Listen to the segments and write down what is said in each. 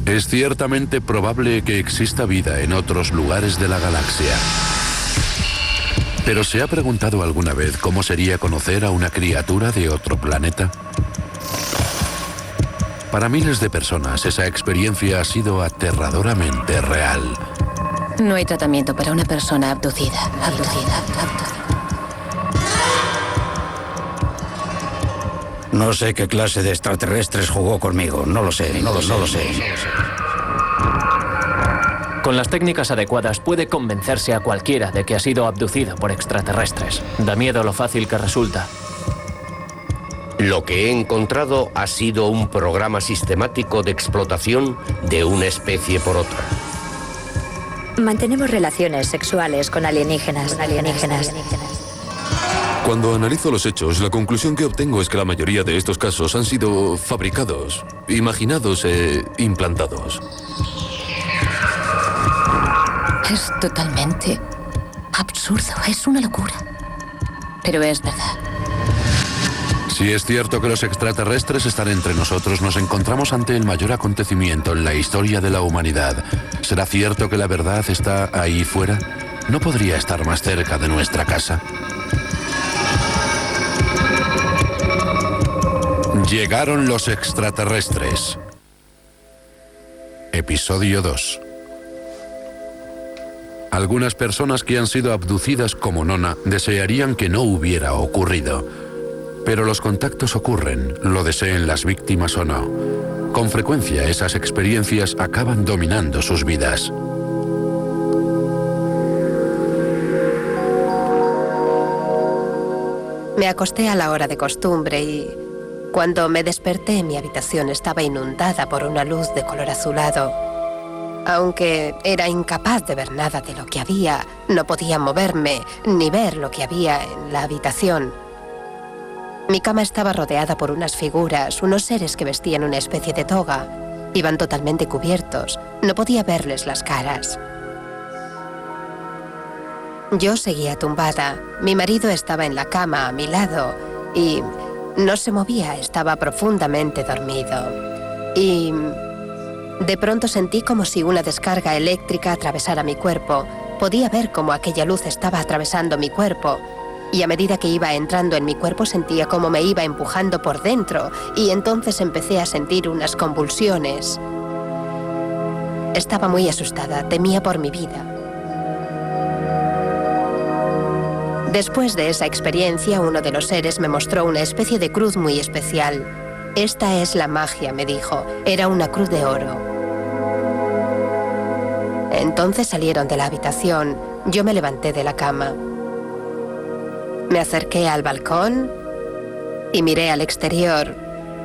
Es ciertamente probable que exista vida en otros lugares de la galaxia. ¿Pero se ha preguntado alguna vez cómo sería conocer a una criatura de otro planeta? Para miles de personas, esa experiencia ha sido aterradoramente real. No hay tratamiento para una persona abducida. No sé qué clase de extraterrestres jugó conmigo. No lo sé. Con las técnicas adecuadas puede convencerse a cualquiera de que ha sido abducido por extraterrestres. Da miedo lo fácil que resulta. Lo que he encontrado ha sido un programa sistemático de explotación de una especie por otra. Mantenemos relaciones sexuales con alienígenas. Cuando analizo los hechos, la conclusión que obtengo es que la mayoría de estos casos han sido fabricados, imaginados e implantados. Es totalmente absurdo, es una locura. Pero es verdad. Si es cierto que los extraterrestres están entre nosotros, nos encontramos ante el mayor acontecimiento en la historia de la humanidad. ¿Será cierto que la verdad está ahí fuera? ¿No podría estar más cerca de nuestra casa? Llegaron los extraterrestres. Episodio 2. Algunas personas que han sido abducidas como Nona desearían que no hubiera ocurrido. Pero los contactos ocurren, lo deseen las víctimas o no. Con frecuencia esas experiencias acaban dominando sus vidas. Me acosté a la hora de costumbre y cuando me desperté mi habitación estaba inundada por una luz de color azulado. Aunque era incapaz de ver nada de lo que había, no podía moverme ni ver lo que había en la habitación. Mi cama estaba rodeada por unas figuras, unos seres que vestían una especie de toga. Iban totalmente cubiertos, no podía verles las caras. Yo seguía tumbada, mi marido estaba en la cama a mi lado y no se movía, estaba profundamente dormido. Y de pronto sentí como si una descarga eléctrica atravesara mi cuerpo. Podía ver cómo aquella luz estaba atravesando mi cuerpo. Y a medida que iba entrando en mi cuerpo sentía cómo me iba empujando por dentro. Y entonces empecé a sentir unas convulsiones. Estaba muy asustada, temía por mi vida. Después de esa experiencia, uno de los seres me mostró una especie de cruz muy especial. Esta es la magia, me dijo. Era una cruz de oro. Entonces salieron de la habitación. Yo me levanté de la cama. Me acerqué al balcón y miré al exterior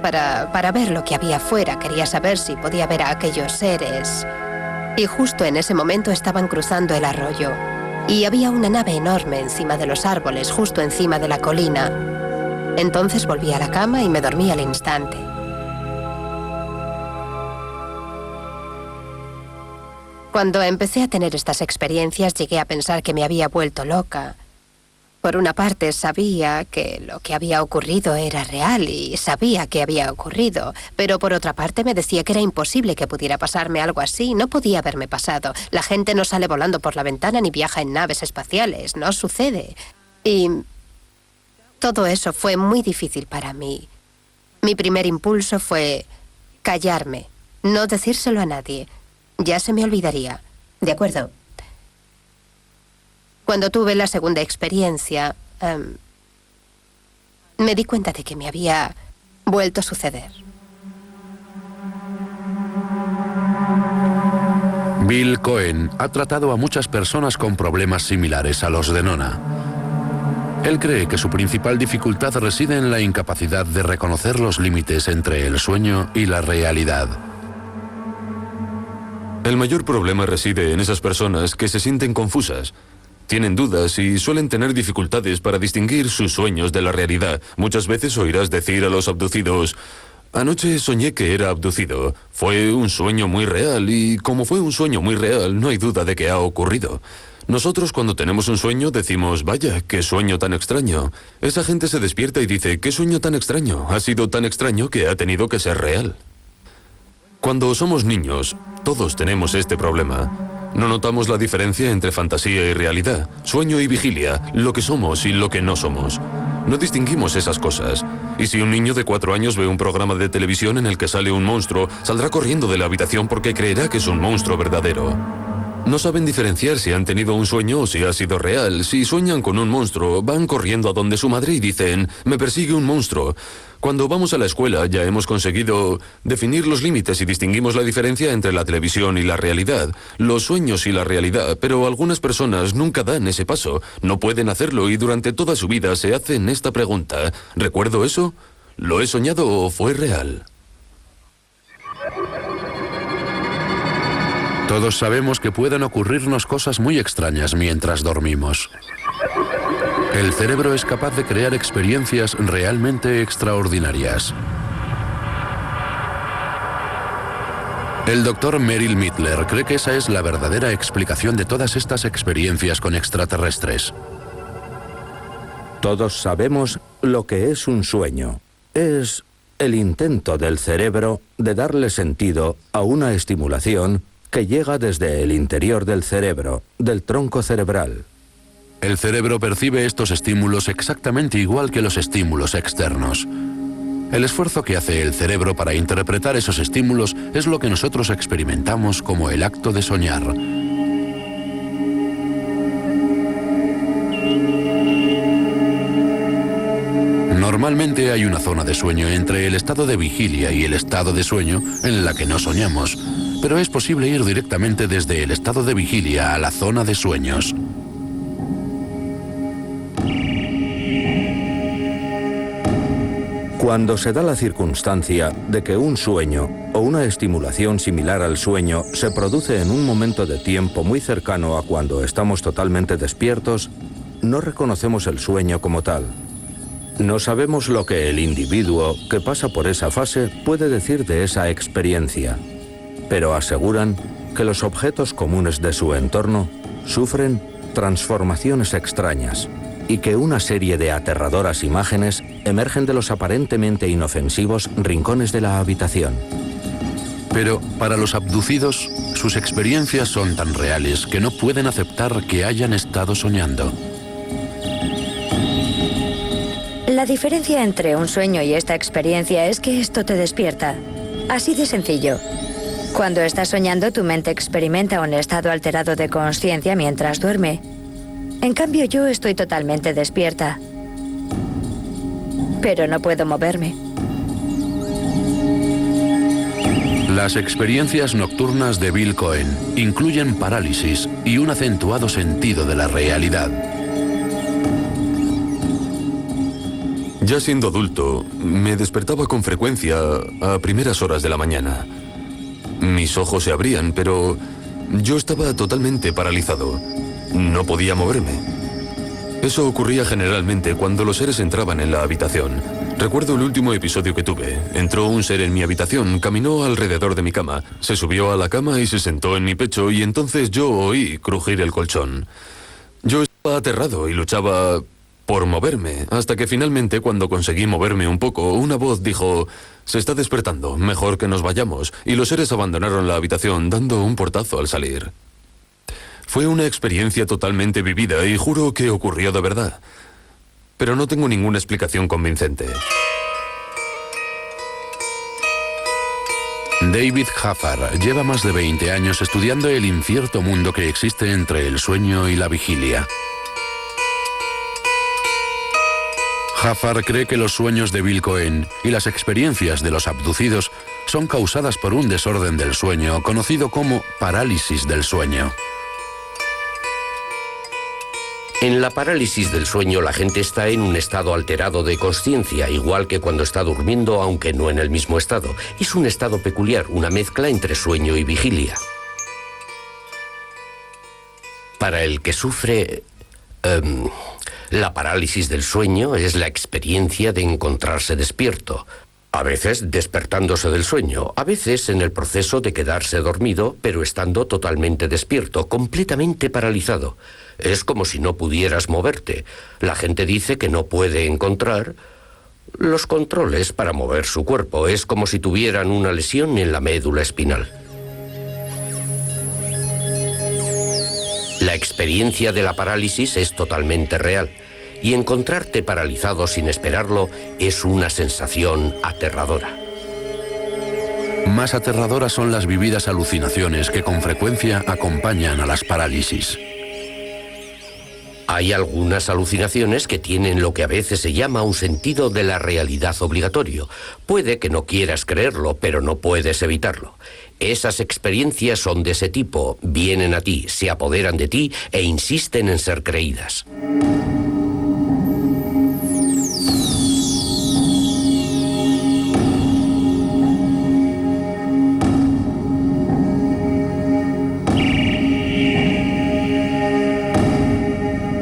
para ver lo que había afuera. Quería saber si podía ver a aquellos seres. Y justo en ese momento estaban cruzando el arroyo. Y había una nave enorme encima de los árboles, justo encima de la colina. Entonces volví a la cama y me dormí al instante. Cuando empecé a tener estas experiencias, llegué a pensar que me había vuelto loca. Por una parte, sabía que lo que había ocurrido era real y sabía que había ocurrido. Pero por otra parte me decía que era imposible que pudiera pasarme algo así. No podía haberme pasado. La gente no sale volando por la ventana ni viaja en naves espaciales. No sucede. Y todo eso fue muy difícil para mí. Mi primer impulso fue callarme, no decírselo a nadie. Ya se me olvidaría. De acuerdo. Cuando tuve la segunda experiencia, me di cuenta de que me había vuelto a suceder. Bill Cohen ha tratado a muchas personas con problemas similares a los de Nona. Él cree que su principal dificultad reside en la incapacidad de reconocer los límites entre el sueño y la realidad. El mayor problema reside en esas personas que se sienten confusas. Tienen dudas y suelen tener dificultades para distinguir sus sueños de la realidad. Muchas veces oirás decir a los abducidos: anoche soñé que era abducido. Fue un sueño muy real y como fue un sueño muy real, no hay duda de que ha ocurrido. Nosotros cuando tenemos un sueño decimos: vaya, qué sueño tan extraño. Esa gente se despierta y dice: qué sueño tan extraño. Ha sido tan extraño que ha tenido que ser real. Cuando somos niños, todos tenemos este problema. No notamos la diferencia entre fantasía y realidad, sueño y vigilia, lo que somos y lo que no somos. No distinguimos esas cosas. Y si un niño de 4 años ve un programa de televisión en el que sale un monstruo, saldrá corriendo de la habitación porque creerá que es un monstruo verdadero. No saben diferenciar si han tenido un sueño o si ha sido real. Si sueñan con un monstruo, van corriendo a donde su madre y dicen, me persigue un monstruo. Cuando vamos a la escuela ya hemos conseguido definir los límites y distinguimos la diferencia entre la televisión y la realidad, los sueños y la realidad, pero algunas personas nunca dan ese paso, no pueden hacerlo y durante toda su vida se hacen esta pregunta, ¿recuerdo eso? ¿Lo he soñado o fue real? Todos sabemos que pueden ocurrirnos cosas muy extrañas mientras dormimos. El cerebro es capaz de crear experiencias realmente extraordinarias. El doctor Merrill Mittler cree que esa es la verdadera explicación de todas estas experiencias con extraterrestres. Todos sabemos lo que es un sueño. Es el intento del cerebro de darle sentido a una estimulación que llega desde el interior del cerebro, del tronco cerebral. El cerebro percibe estos estímulos exactamente igual que los estímulos externos. El esfuerzo que hace el cerebro para interpretar esos estímulos es lo que nosotros experimentamos como el acto de soñar. Normalmente hay una zona de sueño entre el estado de vigilia y el estado de sueño en la que no soñamos, pero es posible ir directamente desde el estado de vigilia a la zona de sueños. Cuando se da la circunstancia de que un sueño o una estimulación similar al sueño se produce en un momento de tiempo muy cercano a cuando estamos totalmente despiertos, no reconocemos el sueño como tal. No sabemos lo que el individuo que pasa por esa fase puede decir de esa experiencia, pero aseguran que los objetos comunes de su entorno sufren transformaciones extrañas y que una serie de aterradoras imágenes emergen de los aparentemente inofensivos rincones de la habitación. Pero para los abducidos, sus experiencias son tan reales que no pueden aceptar que hayan estado soñando. La diferencia entre un sueño y esta experiencia es que esto te despierta. Así de sencillo. Cuando estás soñando, tu mente experimenta un estado alterado de consciencia mientras duerme. En cambio, yo estoy totalmente despierta. Pero no puedo moverme. Las experiencias nocturnas de Bill Cohen incluyen parálisis y un acentuado sentido de la realidad. Ya siendo adulto, me despertaba con frecuencia a primeras horas de la mañana. Mis ojos se abrían, pero yo estaba totalmente paralizado. No podía moverme. Eso ocurría generalmente cuando los seres entraban en la habitación. Recuerdo el último episodio que tuve. Entró un ser en mi habitación, caminó alrededor de mi cama, se subió a la cama y se sentó en mi pecho y entonces yo oí crujir el colchón. Yo estaba aterrado y luchaba por moverme, hasta que finalmente, cuando conseguí moverme un poco, una voz dijo, se está despertando, mejor que nos vayamos, y los seres abandonaron la habitación dando un portazo al salir. Fue una experiencia totalmente vivida y juro que ocurrió de verdad. Pero no tengo ninguna explicación convincente. David Haffar lleva más de 20 años estudiando el incierto mundo que existe entre el sueño y la vigilia. Haffar cree que los sueños de Bill Cohen y las experiencias de los abducidos son causadas por un desorden del sueño conocido como parálisis del sueño. En la parálisis del sueño la gente está en un estado alterado de consciencia, igual que cuando está durmiendo, aunque no en el mismo estado. Es un estado peculiar, una mezcla entre sueño y vigilia. Para el que sufre la parálisis del sueño es la experiencia de encontrarse despierto. A veces despertándose del sueño, a veces en el proceso de quedarse dormido, pero estando totalmente despierto, completamente paralizado. Es como si no pudieras moverte. La gente dice que no puede encontrar los controles para mover su cuerpo. Es como si tuvieran una lesión en la médula espinal. La experiencia de la parálisis es totalmente real, y encontrarte paralizado sin esperarlo es una sensación aterradora. Más aterradoras son las vividas alucinaciones que con frecuencia acompañan a las parálisis. Hay algunas alucinaciones que tienen lo que a veces se llama un sentido de la realidad obligatorio. Puede que no quieras creerlo, pero no puedes evitarlo. Esas experiencias son de ese tipo, vienen a ti, se apoderan de ti e insisten en ser creídas.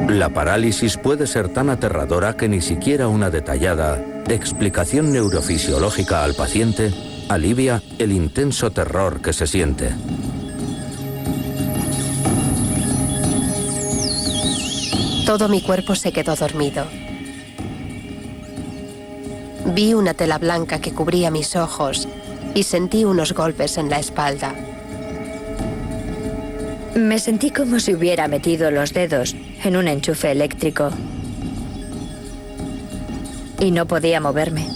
La parálisis puede ser tan aterradora que ni siquiera una detallada explicación neurofisiológica al paciente alivia el intenso terror que se siente. Todo mi cuerpo se quedó dormido. Vi una tela blanca que cubría mis ojos y sentí unos golpes en la espalda. Me sentí como si hubiera metido los dedos en un enchufe eléctrico y no podía moverme.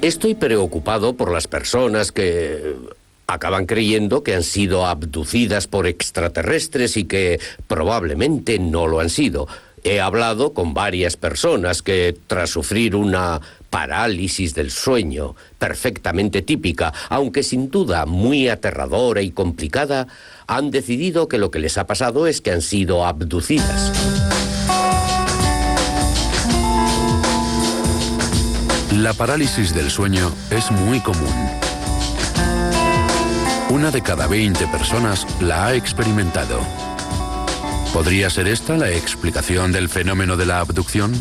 Estoy preocupado por las personas que acaban creyendo que han sido abducidas por extraterrestres y que probablemente no lo han sido. He hablado con varias personas que, tras sufrir una parálisis del sueño perfectamente típica, aunque sin duda muy aterradora y complicada, han decidido que lo que les ha pasado es que han sido abducidas. La parálisis del sueño es muy común. 1 de cada 20 personas la ha experimentado. ¿Podría ser esta la explicación del fenómeno de la abducción?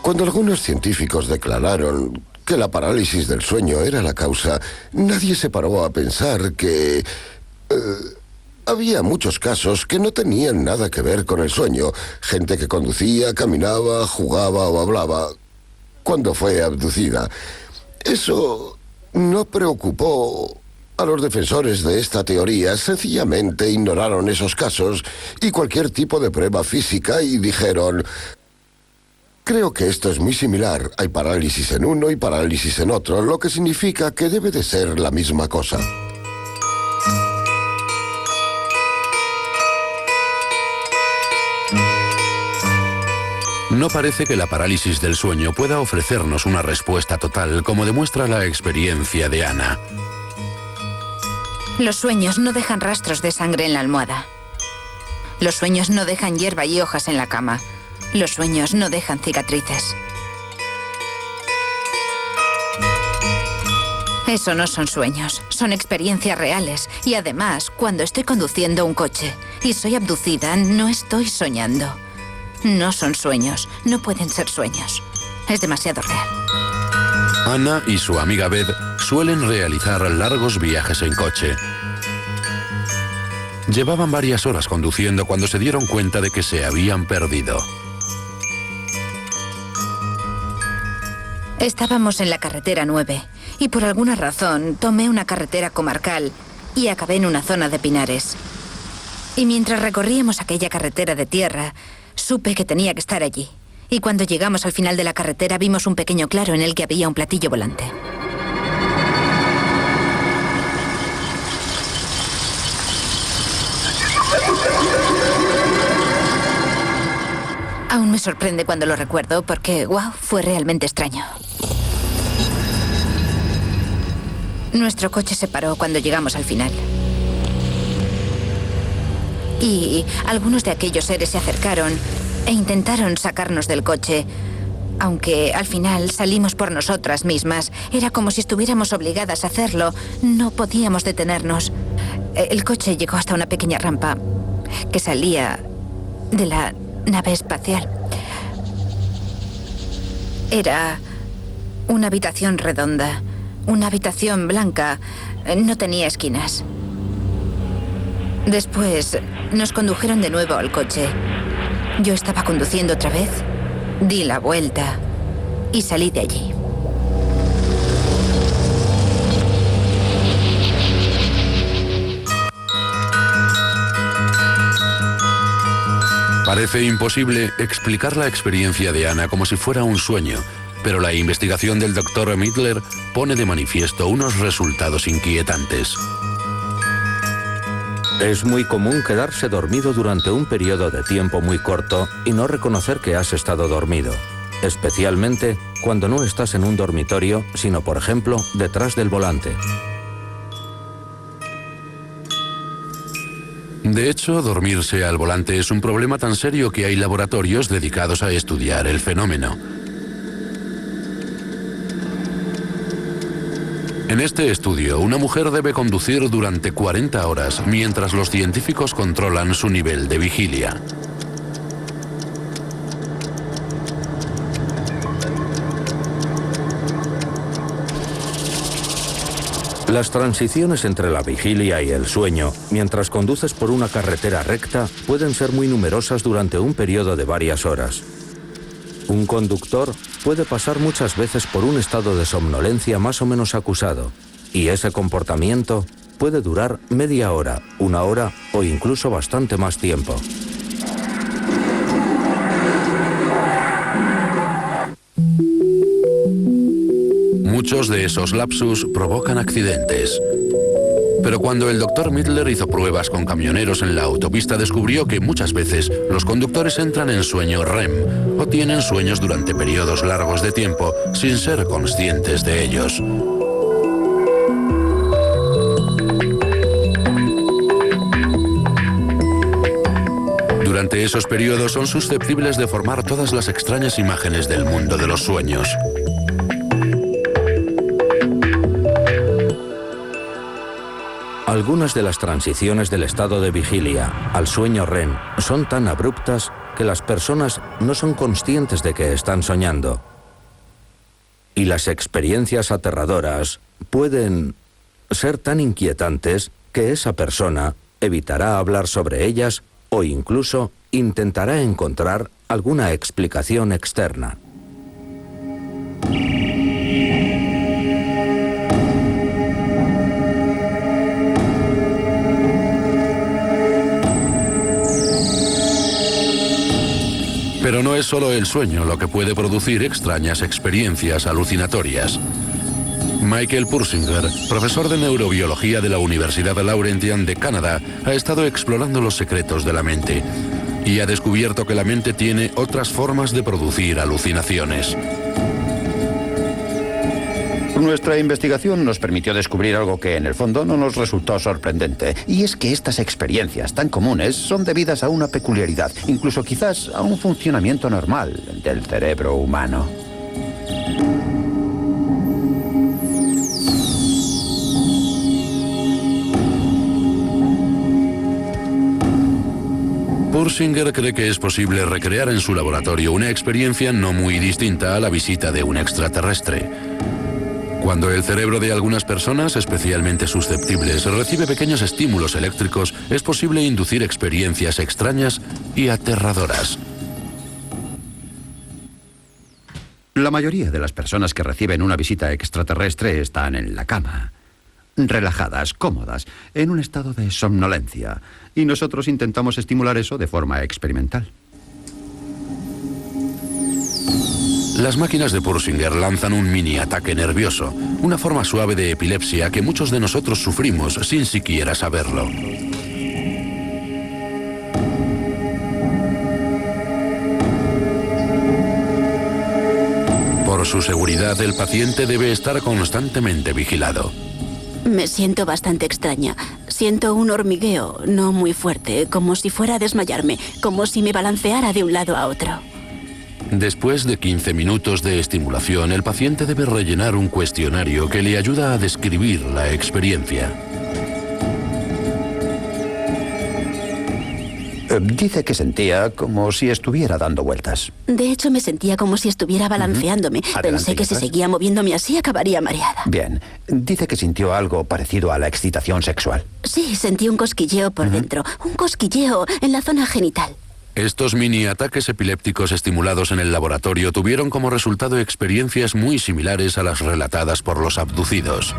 Cuando algunos científicos declararon que la parálisis del sueño era la causa, nadie se paró a pensar que había muchos casos que no tenían nada que ver con el sueño. Gente que conducía, caminaba, jugaba o hablaba cuando fue abducida. Eso no preocupó a los defensores de esta teoría. Sencillamente ignoraron esos casos y cualquier tipo de prueba física y dijeron: creo que esto es muy similar. Hay parálisis en uno y parálisis en otro, lo que significa que debe de ser la misma cosa. No parece que la parálisis del sueño pueda ofrecernos una respuesta total, como demuestra la experiencia de Ana. Los sueños no dejan rastros de sangre en la almohada. Los sueños no dejan hierba y hojas en la cama. Los sueños no dejan cicatrices. Eso no son sueños, son experiencias reales. Y además, cuando estoy conduciendo un coche y soy abducida, no estoy soñando. No son sueños, no pueden ser sueños. Es demasiado real. Ana y su amiga Beth suelen realizar largos viajes en coche. Llevaban varias horas conduciendo cuando se dieron cuenta de que se habían perdido. Estábamos en la carretera 9 y por alguna razón tomé una carretera comarcal y acabé en una zona de pinares. Y mientras recorríamos aquella carretera de tierra, supe que tenía que estar allí. Y cuando llegamos al final de la carretera vimos un pequeño claro en el que había un platillo volante. Aún me sorprende cuando lo recuerdo porque, wow, fue realmente extraño. Nuestro coche se paró cuando llegamos al final. Y algunos de aquellos seres se acercaron e intentaron sacarnos del coche. Aunque al final salimos por nosotras mismas. Era como si estuviéramos obligadas a hacerlo. No podíamos detenernos. El coche llegó hasta una pequeña rampa que salía de la nave espacial. Era una habitación redonda. una habitación blanca. No tenía esquinas. Después nos condujeron de nuevo al coche. Yo estaba conduciendo otra vez, di la vuelta y salí de allí. Parece imposible explicar la experiencia de Anna como si fuera un sueño, pero la investigación del Dr. Midler pone de manifiesto unos resultados inquietantes. Es muy común quedarse dormido durante un periodo de tiempo muy corto y no reconocer que has estado dormido, especialmente cuando no estás en un dormitorio, sino, por ejemplo, detrás del volante. De hecho, dormirse al volante es un problema tan serio que hay laboratorios dedicados a estudiar el fenómeno. En este estudio, una mujer debe conducir durante 40 horas mientras los científicos controlan su nivel de vigilia. Las transiciones entre la vigilia y el sueño, mientras conduces por una carretera recta, pueden ser muy numerosas durante un periodo de varias horas. Un conductor puede pasar muchas veces por un estado de somnolencia más o menos acusado, y ese comportamiento puede durar media hora, una hora o incluso bastante más tiempo. Muchos de esos lapsus provocan accidentes. Pero cuando el Dr. Midler hizo pruebas con camioneros en la autopista, descubrió que muchas veces los conductores entran en sueño REM o tienen sueños durante periodos largos de tiempo sin ser conscientes de ellos. Durante esos periodos son susceptibles de formar todas las extrañas imágenes del mundo de los sueños. Algunas de las transiciones del estado de vigilia al sueño REM son tan abruptas que las personas no son conscientes de que están soñando. Y las experiencias aterradoras pueden ser tan inquietantes que esa persona evitará hablar sobre ellas o incluso intentará encontrar alguna explicación externa. Pero no es solo el sueño lo que puede producir extrañas experiencias alucinatorias. Michael Pursinger, profesor de neurobiología de la Universidad Laurentian de Canadá, ha estado explorando los secretos de la mente y ha descubierto que la mente tiene otras formas de producir alucinaciones. Nuestra investigación nos permitió descubrir algo que en el fondo no nos resultó sorprendente, y es que estas experiencias tan comunes son debidas a una peculiaridad, incluso quizás a un funcionamiento normal del cerebro humano. Pursinger cree que es posible recrear en su laboratorio una experiencia no muy distinta a la visita de un extraterrestre. Cuando el cerebro de algunas personas, especialmente susceptibles, recibe pequeños estímulos eléctricos, es posible inducir experiencias extrañas y aterradoras. La mayoría de las personas que reciben una visita extraterrestre están en la cama, relajadas, cómodas, en un estado de somnolencia, y nosotros intentamos estimular eso de forma experimental. Las máquinas de Pursinger lanzan un mini ataque nervioso, una forma suave de epilepsia que muchos de nosotros sufrimos sin siquiera saberlo. Por su seguridad, el paciente debe estar constantemente vigilado. Me siento bastante extraña. Siento un hormigueo, no muy fuerte, como si fuera a desmayarme, como si me balanceara de un lado a otro. Después de 15 minutos de estimulación, el paciente debe rellenar un cuestionario que le ayuda a describir la experiencia. Dice que sentía como si estuviera dando vueltas. De hecho, me sentía como si estuviera balanceándome. Adelante, Pensé que si atrás. seguía moviéndome así, acabaría mareada. Bien. Dice que sintió algo parecido a la excitación sexual. Sí, sentí un cosquilleo por dentro. Un cosquilleo en la zona genital. Estos mini ataques epilépticos estimulados en el laboratorio tuvieron como resultado experiencias muy similares a las relatadas por los abducidos.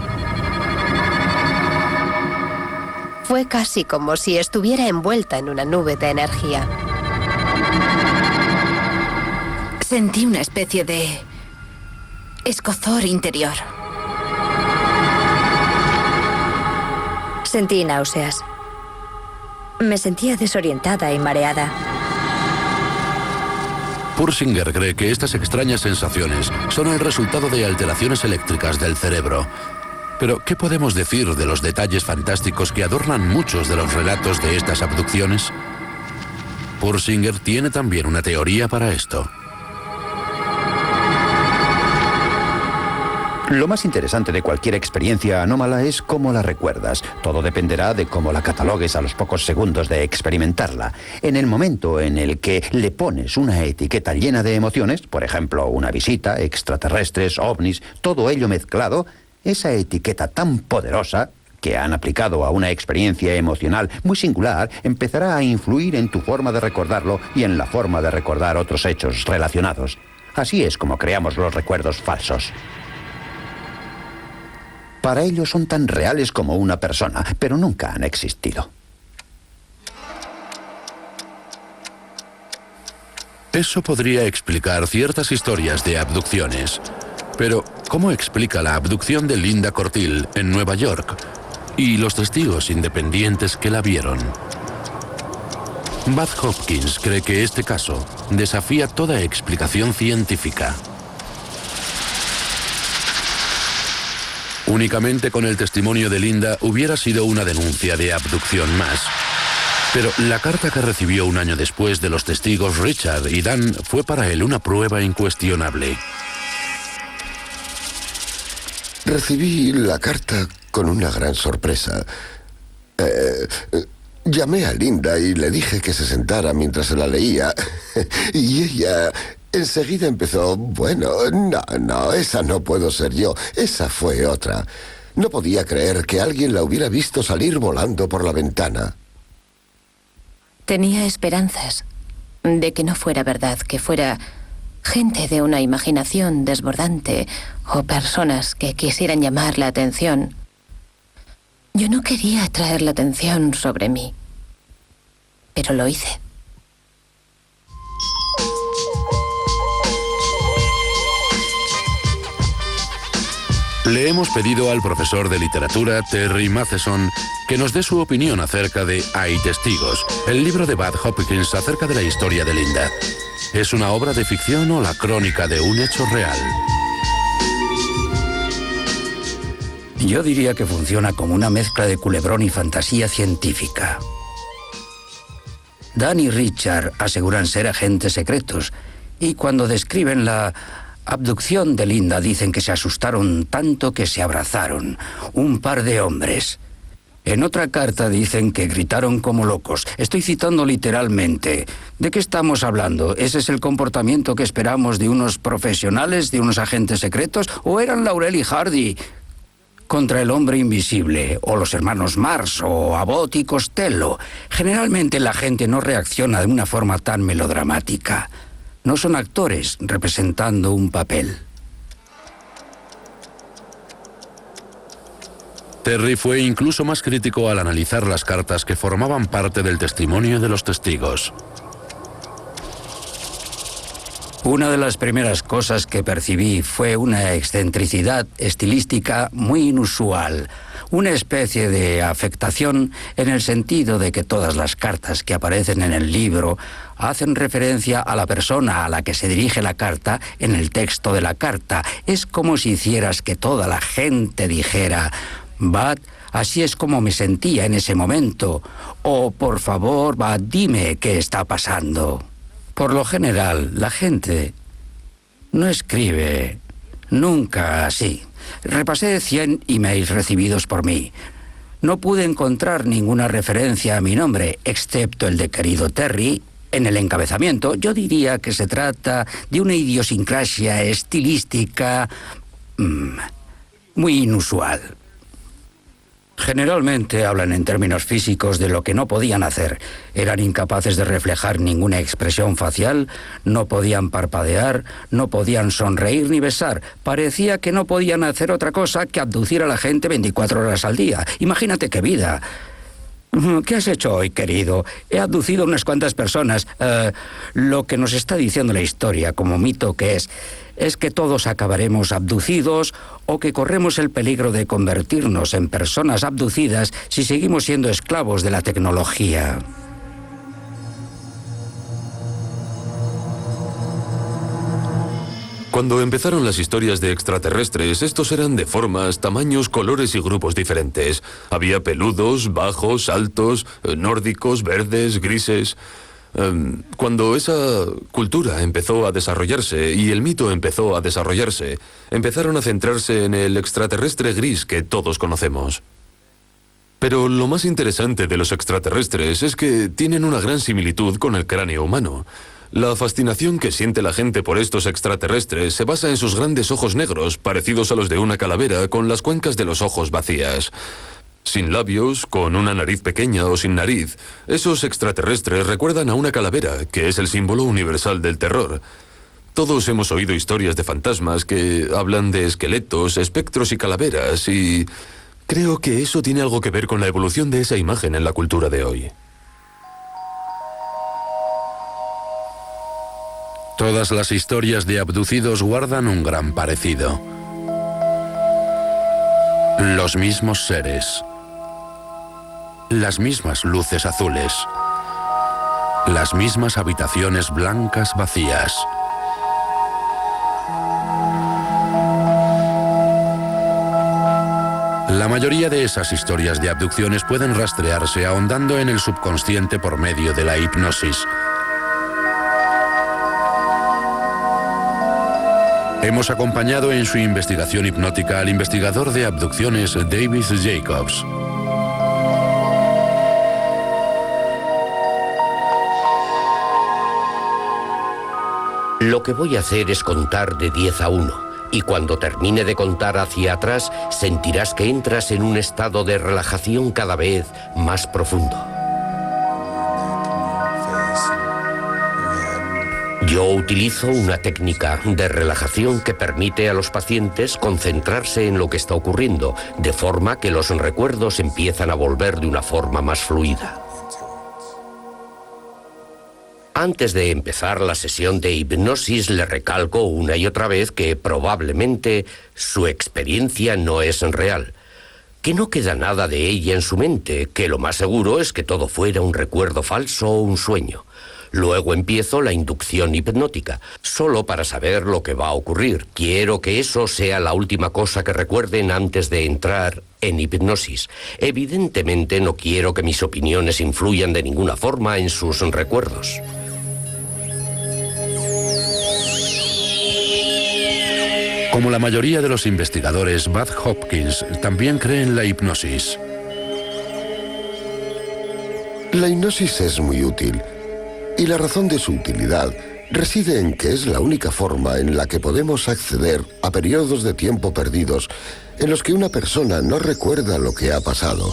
Fue casi como si estuviera envuelta en una nube de energía. Sentí una especie de escozor interior. Sentí náuseas. Me sentía desorientada y mareada. Pursinger cree que estas extrañas sensaciones son el resultado de alteraciones eléctricas del cerebro. Pero, ¿qué podemos decir de los detalles fantásticos que adornan muchos de los relatos de estas abducciones? Pursinger tiene también una teoría para esto. Lo más interesante de cualquier experiencia anómala es cómo la recuerdas. Todo dependerá de cómo la catalogues a los pocos segundos de experimentarla. En el momento en el que le pones una etiqueta llena de emociones, por ejemplo, una visita, extraterrestres, ovnis, todo ello mezclado, esa etiqueta tan poderosa que han aplicado a una experiencia emocional muy singular empezará a influir en tu forma de recordarlo y en la forma de recordar otros hechos relacionados. Así es como creamos los recuerdos falsos. Para ellos son tan reales como una persona, pero nunca han existido. Eso podría explicar ciertas historias de abducciones. Pero, ¿cómo explica la abducción de Linda Cortil en Nueva York y los testigos independientes que la vieron? Bud Hopkins cree que este caso desafía toda explicación científica. Únicamente con el testimonio de Linda hubiera sido una denuncia de abducción más. Pero la carta que recibió un año después de los testigos Richard y Dan fue para él una prueba incuestionable. Recibí la carta con una gran sorpresa. Llamé a Linda y le dije que se sentara mientras se la leía. Y ella enseguida empezó: bueno, no, esa no puedo ser yo. Esa fue otra. No podía creer que alguien la hubiera visto salir volando por la ventana. Tenía esperanzas de que no fuera verdad, que fuera gente de una imaginación desbordante o personas que quisieran llamar la atención. Yo no quería atraer la atención sobre mí, pero lo hice. Le hemos pedido al profesor de literatura Terry Matheson que nos dé su opinión acerca de Hay testigos, el libro de Bud Hopkins acerca de la historia de Linda. ¿Es una obra de ficción o la crónica de un hecho real? Yo diría que funciona como una mezcla de culebrón y fantasía científica. Dan y Richard aseguran ser agentes secretos y cuando describen la abducción de Linda dicen que se asustaron tanto que se abrazaron, un par de hombres. En otra carta dicen que gritaron como locos. Estoy citando literalmente. ¿De qué estamos hablando? ¿Ese es el comportamiento que esperamos de unos profesionales, de unos agentes secretos? ¿O eran Laurel y Hardy contra el hombre invisible? ¿O los hermanos Mars? ¿O Abbott y Costello? Generalmente la gente no reacciona de una forma tan melodramática. No son actores representando un papel. Terry fue incluso más crítico al analizar las cartas que formaban parte del testimonio de los testigos. Una de las primeras cosas que percibí fue una excentricidad estilística muy inusual, una especie de afectación en el sentido de que todas las cartas que aparecen en el libro hacen referencia a la persona a la que se dirige la carta en el texto de la carta. Es como si hicieras que toda la gente dijera: Bud, así es como me sentía en ese momento. O por favor, Bud, dime qué está pasando. Por lo general, la gente no escribe nunca así. Repasé 100 emails recibidos por mí. No pude encontrar ninguna referencia a mi nombre, excepto el de querido Terry, en el encabezamiento. Yo diría que se trata de una idiosincrasia estilística muy inusual. Generalmente hablan en términos físicos de lo que no podían hacer. Eran incapaces de reflejar ninguna expresión facial, no podían parpadear, no podían sonreír ni besar. Parecía que no podían hacer otra cosa que abducir a la gente 24 horas al día. Imagínate qué vida. ¿Qué has hecho hoy, querido? He abducido a unas cuantas personas. Lo que nos está diciendo la historia, como mito que es que todos acabaremos abducidos o que corremos el peligro de convertirnos en personas abducidas si seguimos siendo esclavos de la tecnología. Cuando empezaron las historias de extraterrestres, estos eran de formas, tamaños, colores y grupos diferentes. Había peludos, bajos, altos, nórdicos, verdes, grises. Cuando esa cultura empezó a desarrollarse y el mito empezó a desarrollarse, empezaron a centrarse en el extraterrestre gris que todos conocemos. Pero lo más interesante de los extraterrestres es que tienen una gran similitud con el cráneo humano. La fascinación que siente la gente por estos extraterrestres se basa en sus grandes ojos negros, parecidos a los de una calavera, con las cuencas de los ojos vacías. Sin labios, con una nariz pequeña o sin nariz, esos extraterrestres recuerdan a una calavera, que es el símbolo universal del terror. Todos hemos oído historias de fantasmas que hablan de esqueletos, espectros y calaveras, y creo que eso tiene algo que ver con la evolución de esa imagen en la cultura de hoy. Todas las historias de abducidos guardan un gran parecido. Los mismos seres. Las mismas luces azules. Las mismas habitaciones blancas vacías. La mayoría de esas historias de abducciones pueden rastrearse ahondando en el subconsciente por medio de la hipnosis. Hemos acompañado en su investigación hipnótica al investigador de abducciones David Jacobs. Lo que voy a hacer es contar de 10 a 1, y cuando termine de contar hacia atrás, sentirás que entras en un estado de relajación cada vez más profundo. Yo utilizo una técnica de relajación que permite a los pacientes concentrarse en lo que está ocurriendo, de forma que los recuerdos empiezan a volver de una forma más fluida. Antes de empezar la sesión de hipnosis, le recalco una y otra vez que probablemente su experiencia no es real, que no queda nada de ella en su mente, que lo más seguro es que todo fuera un recuerdo falso o un sueño. Luego empiezo la inducción hipnótica, solo para saber lo que va a ocurrir. Quiero que eso sea la última cosa que recuerden antes de entrar en hipnosis. Evidentemente no quiero que mis opiniones influyan de ninguna forma en sus recuerdos. Como la mayoría de los investigadores, Bud Hopkins también cree en la hipnosis. La hipnosis es muy útil. Y la razón de su utilidad reside en que es la única forma en la que podemos acceder a periodos de tiempo perdidos en los que una persona no recuerda lo que ha pasado.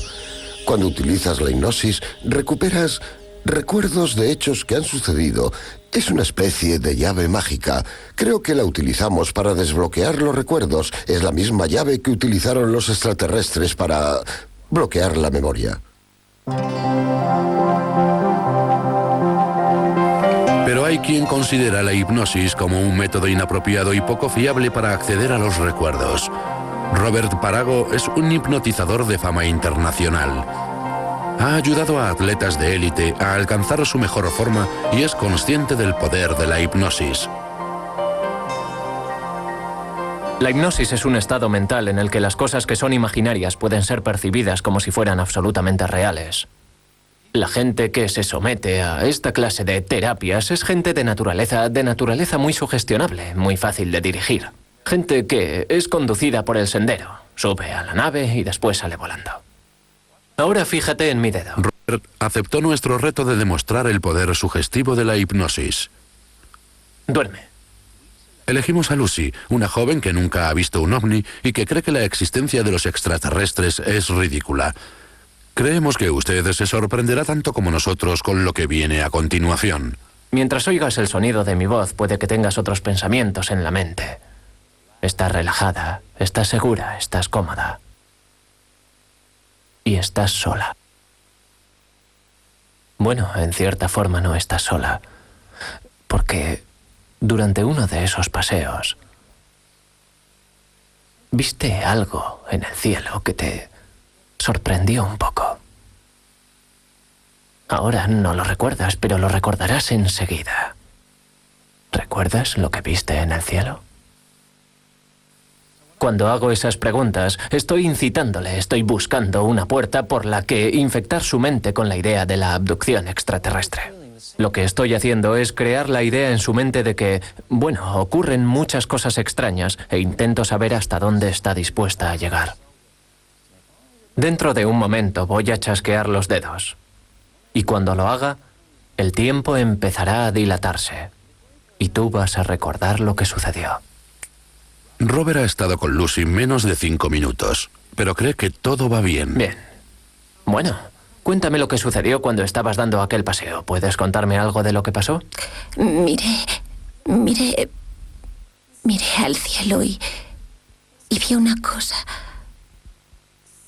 Cuando utilizas la hipnosis, recuperas recuerdos de hechos que han sucedido. Es una especie de llave mágica. Creo que la utilizamos para desbloquear los recuerdos. Es la misma llave que utilizaron los extraterrestres para bloquear la memoria. Pero hay quien considera la hipnosis como un método inapropiado y poco fiable para acceder a los recuerdos. Robert Parago es un hipnotizador de fama internacional. Ha ayudado a atletas de élite a alcanzar su mejor forma y es consciente del poder de la hipnosis. La hipnosis es un estado mental en el que las cosas que son imaginarias pueden ser percibidas como si fueran absolutamente reales. La gente que se somete a esta clase de terapias es gente de naturaleza muy sugestionable, muy fácil de dirigir. Gente que es conducida por el sendero, sube a la nave y después sale volando. Ahora fíjate en mi dedo. Robert aceptó nuestro reto de demostrar el poder sugestivo de la hipnosis. Duerme. Elegimos a Lucy, una joven que nunca ha visto un ovni y que cree que la existencia de los extraterrestres es ridícula. Creemos que usted se sorprenderá tanto como nosotros con lo que viene a continuación. Mientras oigas el sonido de mi voz, puede que tengas otros pensamientos en la mente. Estás relajada, estás segura, estás cómoda. Y estás sola. Bueno, en cierta forma no estás sola, porque durante uno de esos paseos viste algo en el cielo que te sorprendió un poco. Ahora no lo recuerdas, pero lo recordarás enseguida. ¿Recuerdas lo que viste en el cielo? Cuando hago esas preguntas, estoy incitándole, estoy buscando una puerta por la que infectar su mente con la idea de la abducción extraterrestre. Lo que estoy haciendo es crear la idea en su mente de que, bueno, ocurren muchas cosas extrañas e intento saber hasta dónde está dispuesta a llegar. Dentro de un momento voy a chasquear los dedos. Y cuando lo haga, el tiempo empezará a dilatarse. Y tú vas a recordar lo que sucedió. Robert ha estado con Lucy menos de 5 minutos, pero cree que todo va bien. Bien. Bueno, cuéntame lo que sucedió cuando estabas dando aquel paseo. ¿Puedes contarme algo de lo que pasó? Miré al cielo y vi una cosa.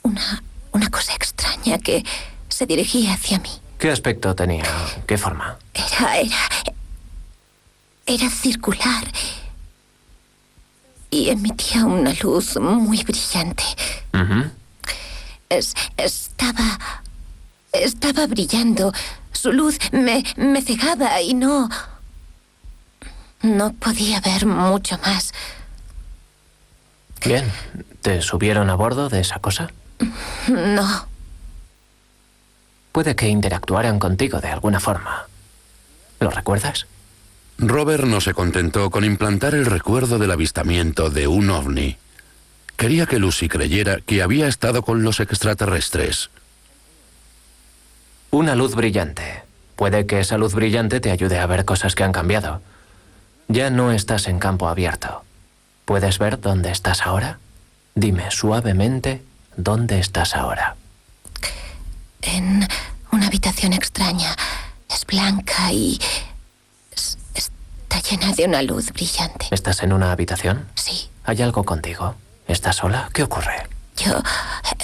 Una cosa extraña que se dirigía hacia mí. ¿Qué aspecto tenía? ¿Qué forma? Era circular y emitía una luz muy brillante. Estaba brillando. Su luz me cegaba y no podía ver mucho más. Bien. ¿Te subieron a bordo de esa cosa? No. Puede que interactuaran contigo de alguna forma. ¿Lo recuerdas? Robert no se contentó con implantar el recuerdo del avistamiento de un ovni. Quería que Lucy creyera que había estado con los extraterrestres. Una luz brillante. Puede que esa luz brillante te ayude a ver cosas que han cambiado. Ya no estás en campo abierto. ¿Puedes ver dónde estás ahora? Dime suavemente dónde estás ahora. En una habitación extraña. Es blanca y está llena de una luz brillante. ¿Estás en una habitación? Sí. ¿Hay algo contigo? ¿Estás sola? ¿Qué ocurre? Yo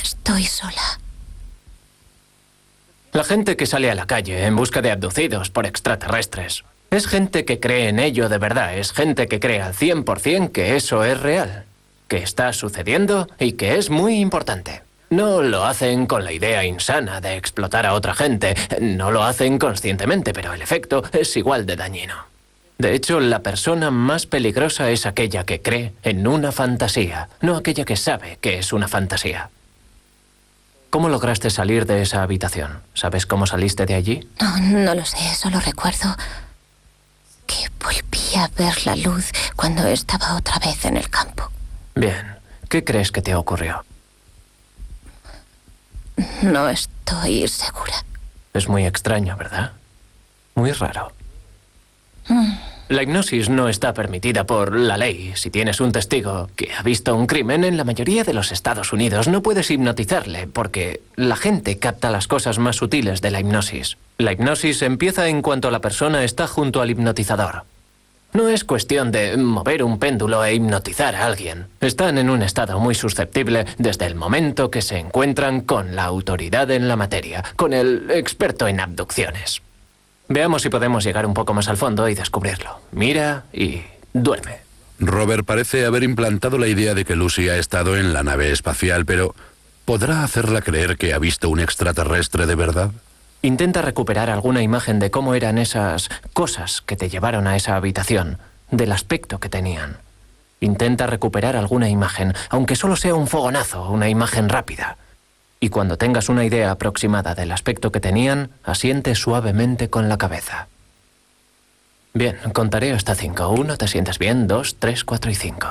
estoy sola. La gente que sale a la calle en busca de abducidos por extraterrestres es gente que cree en ello de verdad. Es gente que cree al 100% que eso es real, que está sucediendo y que es muy importante. No lo hacen con la idea insana de explotar a otra gente. No lo hacen conscientemente, pero el efecto es igual de dañino. De hecho, la persona más peligrosa es aquella que cree en una fantasía, no aquella que sabe que es una fantasía. ¿Cómo lograste salir de esa habitación? ¿Sabes cómo saliste de allí? No lo sé, solo recuerdo que volví a ver la luz cuando estaba otra vez en el campo. Bien, ¿qué crees que te ocurrió? No estoy segura. Es muy extraño, ¿verdad? Muy raro. La hipnosis no está permitida por la ley. Si tienes un testigo que ha visto un crimen en la mayoría de los Estados Unidos, no puedes hipnotizarle porque la gente capta las cosas más sutiles de la hipnosis. La hipnosis empieza en cuanto la persona está junto al hipnotizador. No es cuestión de mover un péndulo e hipnotizar a alguien. Están en un estado muy susceptible desde el momento que se encuentran con la autoridad en la materia, con el experto en abducciones. Veamos si podemos llegar un poco más al fondo y descubrirlo. Mira y duerme. Robert parece haber implantado la idea de que Lucy ha estado en la nave espacial, pero ¿podrá hacerla creer que ha visto un extraterrestre de verdad? Intenta recuperar alguna imagen de cómo eran esas cosas que te llevaron a esa habitación, del aspecto que tenían. Intenta recuperar alguna imagen, aunque solo sea un fogonazo, una imagen rápida. Y cuando tengas una idea aproximada del aspecto que tenían, asiente suavemente con la cabeza. Bien, contaré hasta 5. 1, ¿te sientes bien? 2, 3, 4 y 5.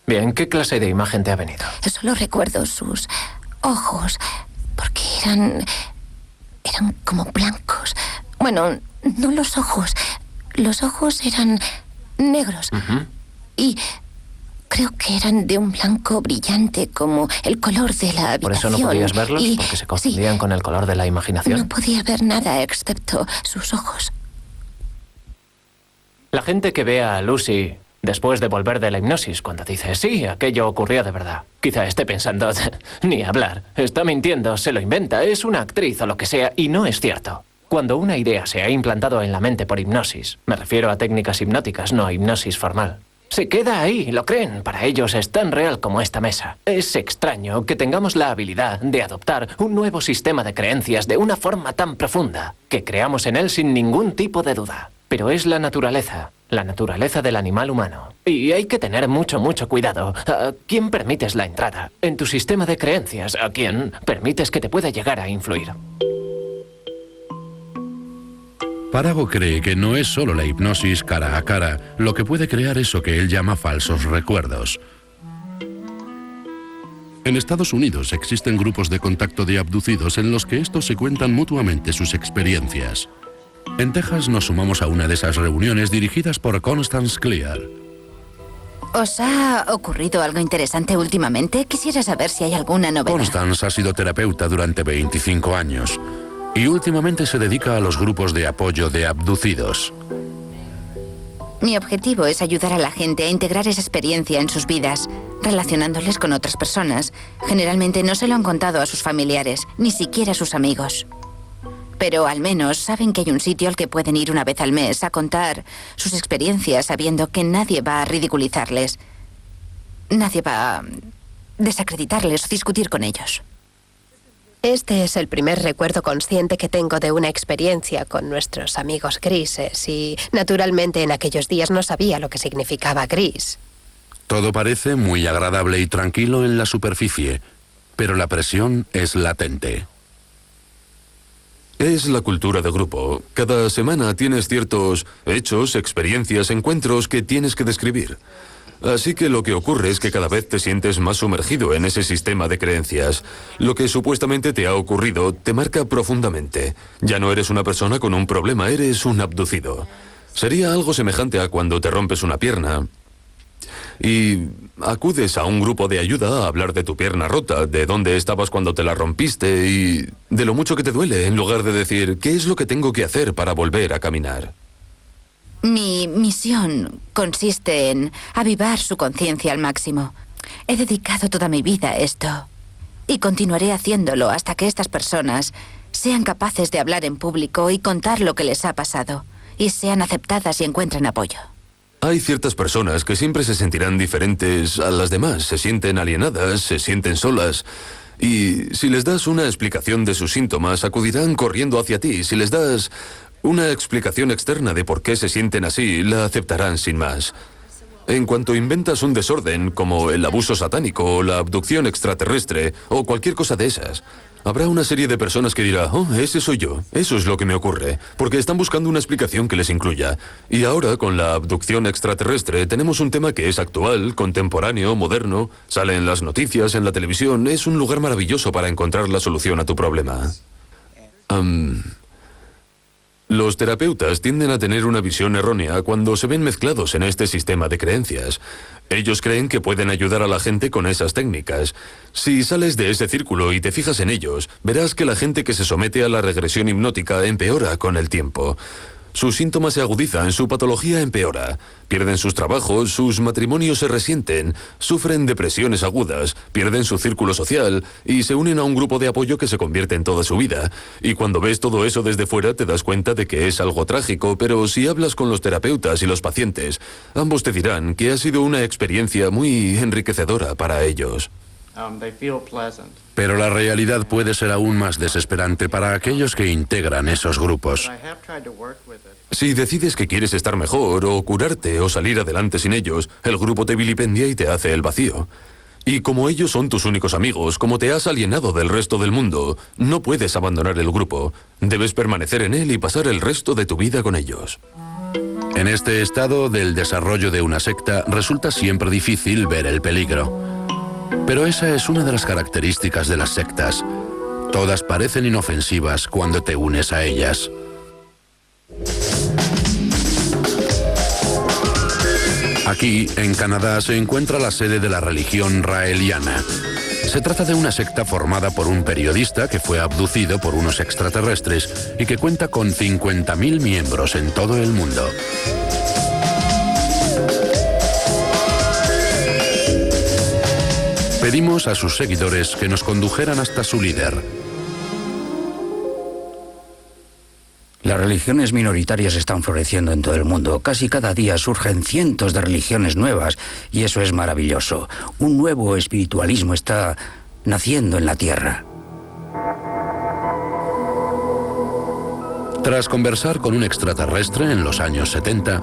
Bien, ¿qué clase de imagen te ha venido? Solo recuerdo sus ojos porque eran como blancos. Bueno, no los ojos. Los ojos eran negros. Y creo que eran de un blanco brillante, como el color de la habitación. ¿Por eso no podías verlos? Porque se confundían con el color de la imaginación. No podía ver nada excepto sus ojos. La gente que ve a Lucy después de volver de la hipnosis, cuando dice, sí, aquello ocurrió de verdad, quizá esté pensando, ni hablar, está mintiendo, se lo inventa, es una actriz o lo que sea, y no es cierto. Cuando una idea se ha implantado en la mente por hipnosis, me refiero a técnicas hipnóticas, no a hipnosis formal, se queda ahí, lo creen, para ellos es tan real como esta mesa. Es extraño que tengamos la habilidad de adoptar un nuevo sistema de creencias de una forma tan profunda, que creamos en él sin ningún tipo de duda. Pero es la naturaleza del animal humano. Y hay que tener mucho cuidado. ¿A quién permites la entrada? En tu sistema de creencias, ¿a quién permites que te pueda llegar a influir? Parago cree que no es solo la hipnosis cara a cara lo que puede crear eso que él llama falsos recuerdos. En Estados Unidos existen grupos de contacto de abducidos en los que estos se cuentan mutuamente sus experiencias. En Texas nos sumamos a una de esas reuniones dirigidas por Constance Clear. ¿Os ha ocurrido algo interesante últimamente? Quisiera saber si hay alguna novedad. Constance ha sido terapeuta durante 25 años y últimamente se dedica a los grupos de apoyo de abducidos. Mi objetivo es ayudar a la gente a integrar esa experiencia en sus vidas, relacionándoles con otras personas. Generalmente no se lo han contado a sus familiares, ni siquiera a sus amigos. Pero al menos saben que hay un sitio al que pueden ir una vez al mes a contar sus experiencias, sabiendo que nadie va a ridiculizarles. Nadie va a desacreditarles o discutir con ellos. Este es el primer recuerdo consciente que tengo de una experiencia con nuestros amigos grises y, naturalmente, en aquellos días no sabía lo que significaba gris. Todo parece muy agradable y tranquilo en la superficie, pero la presión es latente. Es la cultura de grupo. Cada semana tienes ciertos hechos, experiencias, encuentros que tienes que describir. Así que lo que ocurre es que cada vez te sientes más sumergido en ese sistema de creencias. Lo que supuestamente te ha ocurrido te marca profundamente. Ya no eres una persona con un problema, eres un abducido. Sería algo semejante a cuando te rompes una pierna y acudes a un grupo de ayuda a hablar de tu pierna rota, de dónde estabas cuando te la rompiste y de lo mucho que te duele, en lugar de decir, ¿qué es lo que tengo que hacer para volver a caminar? Mi misión consiste en avivar su conciencia al máximo. He dedicado toda mi vida a esto y continuaré haciéndolo hasta que estas personas sean capaces de hablar en público y contar lo que les ha pasado y sean aceptadas y encuentren apoyo. Hay ciertas personas que siempre se sentirán diferentes a las demás, se sienten alienadas, se sienten solas. Y si les das una explicación de sus síntomas, acudirán corriendo hacia ti. Si les das una explicación externa de por qué se sienten así, la aceptarán sin más. En cuanto inventas un desorden, como el abuso satánico o la abducción extraterrestre, o cualquier cosa de esas, habrá una serie de personas que dirá, oh, ese soy yo, eso es lo que me ocurre, porque están buscando una explicación que les incluya. Y ahora, con la abducción extraterrestre, tenemos un tema que es actual, contemporáneo, moderno, sale en las noticias, en la televisión, es un lugar maravilloso para encontrar la solución a tu problema. Los terapeutas tienden a tener una visión errónea cuando se ven mezclados en este sistema de creencias. Ellos creen que pueden ayudar a la gente con esas técnicas. Si sales de ese círculo y te fijas en ellos, verás que la gente que se somete a la regresión hipnótica empeora con el tiempo. Sus síntomas se agudizan, su patología empeora. Pierden sus trabajos, sus matrimonios se resienten, sufren depresiones agudas, pierden su círculo social y se unen a un grupo de apoyo que se convierte en toda su vida. Y cuando ves todo eso desde fuera te das cuenta de que es algo trágico, pero si hablas con los terapeutas y los pacientes, ambos te dirán que ha sido una experiencia muy enriquecedora para ellos. Pero la realidad puede ser aún más desesperante para aquellos que integran esos grupos. Si decides que quieres estar mejor, o curarte, o salir adelante sin ellos, el grupo te vilipendia y te hace el vacío. Y como ellos son tus únicos amigos, como te has alienado del resto del mundo, no puedes abandonar el grupo. Debes permanecer en él y pasar el resto de tu vida con ellos. En este estado del desarrollo de una secta resulta siempre difícil ver el peligro. Pero esa es una de las características de las sectas. Todas parecen inofensivas cuando te unes a ellas. Aquí, en Canadá, se encuentra la sede de la religión raeliana. Se trata de una secta formada por un periodista que fue abducido por unos extraterrestres y que cuenta con 50.000 miembros en todo el mundo. Pedimos a sus seguidores que nos condujeran hasta su líder. Las religiones minoritarias están floreciendo en todo el mundo. Casi cada día surgen cientos de religiones nuevas y eso es maravilloso. Un nuevo espiritualismo está naciendo en la Tierra. Tras conversar con un extraterrestre en los años 70,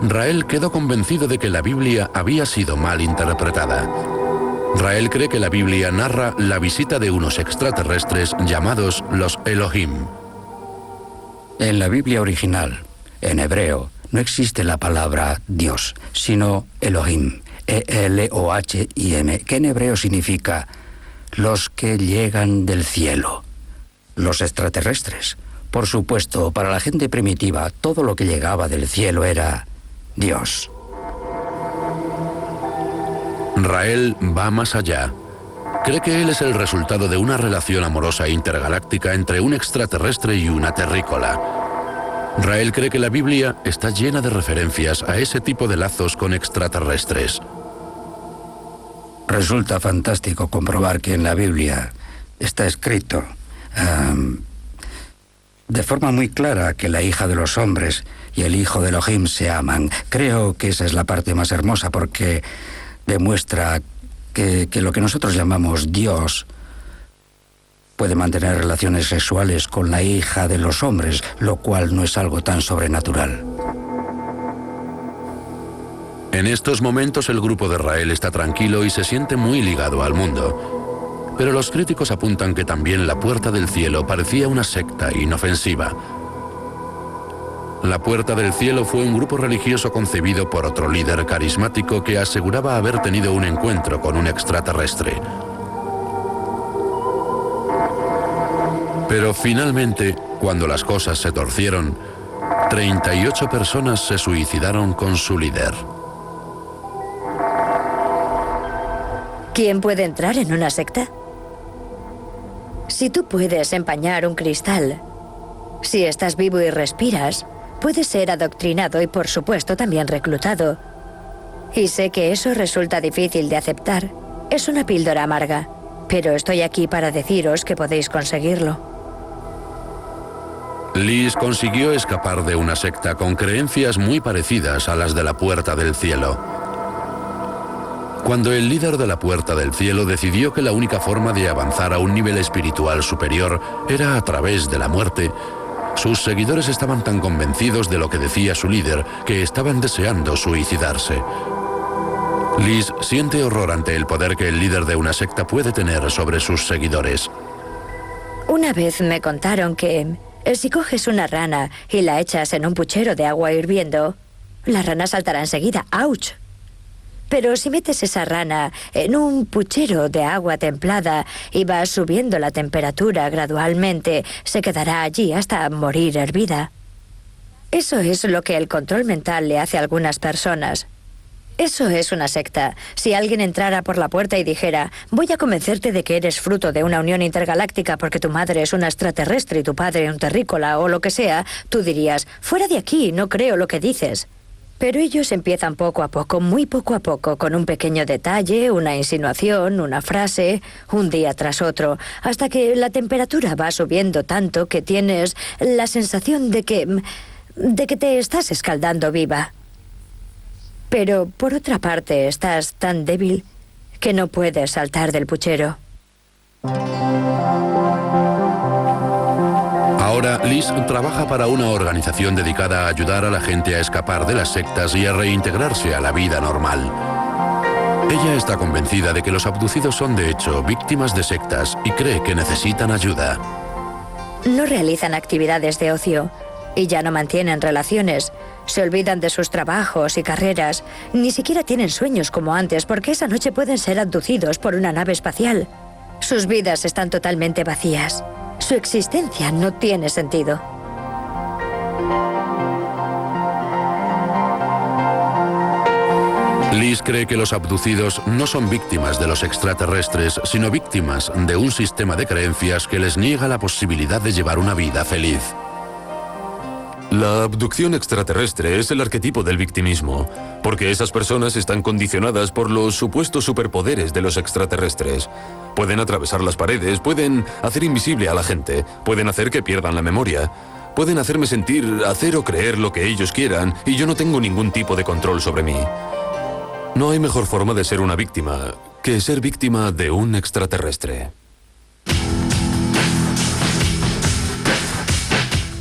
Rael quedó convencido de que la Biblia había sido mal interpretada. Rael cree que la Biblia narra la visita de unos extraterrestres llamados los Elohim. En la Biblia original, en hebreo, no existe la palabra Dios, sino Elohim, E-L-O-H-I-M, que en hebreo significa los que llegan del cielo, los extraterrestres. Por supuesto, para la gente primitiva, todo lo que llegaba del cielo era Dios. Rael va más allá. Cree que él es el resultado de una relación amorosa intergaláctica entre un extraterrestre y una terrícola. Rael cree que la Biblia está llena de referencias a ese tipo de lazos con extraterrestres. Resulta fantástico comprobar que en la Biblia está escrito de forma muy clara que la hija de los hombres y el hijo de Elohim se aman. Creo que esa es la parte más hermosa porque demuestra que lo que nosotros llamamos Dios puede mantener relaciones sexuales con la hija de los hombres, lo cual no es algo tan sobrenatural. En estos momentos el grupo de Rael está tranquilo y se siente muy ligado al mundo. Pero los críticos apuntan que también la Puerta del Cielo parecía una secta inofensiva. La Puerta del Cielo fue un grupo religioso concebido por otro líder carismático que aseguraba haber tenido un encuentro con un extraterrestre. Pero finalmente, cuando las cosas se torcieron, 38 personas se suicidaron con su líder. ¿Quién puede entrar en una secta? Si tú puedes empañar un cristal, si estás vivo y respiras, puedes ser adoctrinado y, por supuesto, también reclutado. Y sé que eso resulta difícil de aceptar. Es una píldora amarga, pero estoy aquí para deciros que podéis conseguirlo. Liz consiguió escapar de una secta con creencias muy parecidas a las de la Puerta del Cielo. Cuando el líder de la Puerta del Cielo decidió que la única forma de avanzar a un nivel espiritual superior era a través de la muerte, sus seguidores estaban tan convencidos de lo que decía su líder que estaban deseando suicidarse. Liz siente horror ante el poder que el líder de una secta puede tener sobre sus seguidores. Una vez me contaron que si coges una rana y la echas en un puchero de agua hirviendo, la rana saltará enseguida. ¡Auch! Pero si metes esa rana en un puchero de agua templada y vas subiendo la temperatura gradualmente, se quedará allí hasta morir hervida. Eso es lo que el control mental le hace a algunas personas. Eso es una secta. Si alguien entrara por la puerta y dijera, voy a convencerte de que eres fruto de una unión intergaláctica porque tu madre es una extraterrestre y tu padre un terrícola o lo que sea, tú dirías, fuera de aquí, no creo lo que dices. Pero ellos empiezan poco a poco, muy poco a poco, con un pequeño detalle, una insinuación, una frase, un día tras otro, hasta que la temperatura va subiendo tanto que tienes la sensación de que te estás escaldando viva. Pero, por otra parte, estás tan débil que no puedes saltar del puchero. Ahora, Liz trabaja para una organización dedicada a ayudar a la gente a escapar de las sectas y a reintegrarse a la vida normal. Ella está convencida de que los abducidos son, de hecho, víctimas de sectas y cree que necesitan ayuda. No realizan actividades de ocio y ya no mantienen relaciones. Se olvidan de sus trabajos y carreras. Ni siquiera tienen sueños como antes porque esa noche pueden ser abducidos por una nave espacial. Sus vidas están totalmente vacías. Su existencia no tiene sentido. Liz cree que los abducidos no son víctimas de los extraterrestres, sino víctimas de un sistema de creencias que les niega la posibilidad de llevar una vida feliz. La abducción extraterrestre es el arquetipo del victimismo, porque esas personas están condicionadas por los supuestos superpoderes de los extraterrestres. Pueden atravesar las paredes, pueden hacer invisible a la gente, pueden hacer que pierdan la memoria, pueden hacerme sentir, hacer o creer lo que ellos quieran, y yo no tengo ningún tipo de control sobre mí. No hay mejor forma de ser una víctima que ser víctima de un extraterrestre.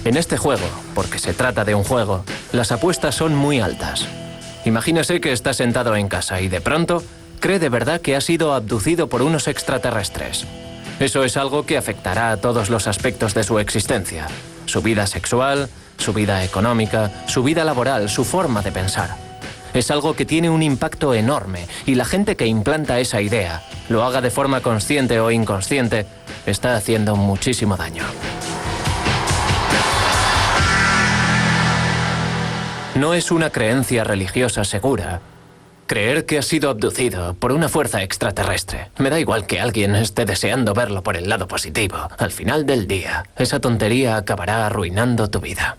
En este juego, porque se trata de un juego, las apuestas son muy altas. Imagínese que está sentado en casa y de pronto cree de verdad que ha sido abducido por unos extraterrestres. Eso es algo que afectará a todos los aspectos de su existencia. Su vida sexual, su vida económica, su vida laboral, su forma de pensar. Es algo que tiene un impacto enorme y la gente que implanta esa idea, lo haga de forma consciente o inconsciente, está haciendo muchísimo daño. No es una creencia religiosa segura. Creer que has sido abducido por una fuerza extraterrestre. Me da igual que alguien esté deseando verlo por el lado positivo. Al final del día, esa tontería acabará arruinando tu vida.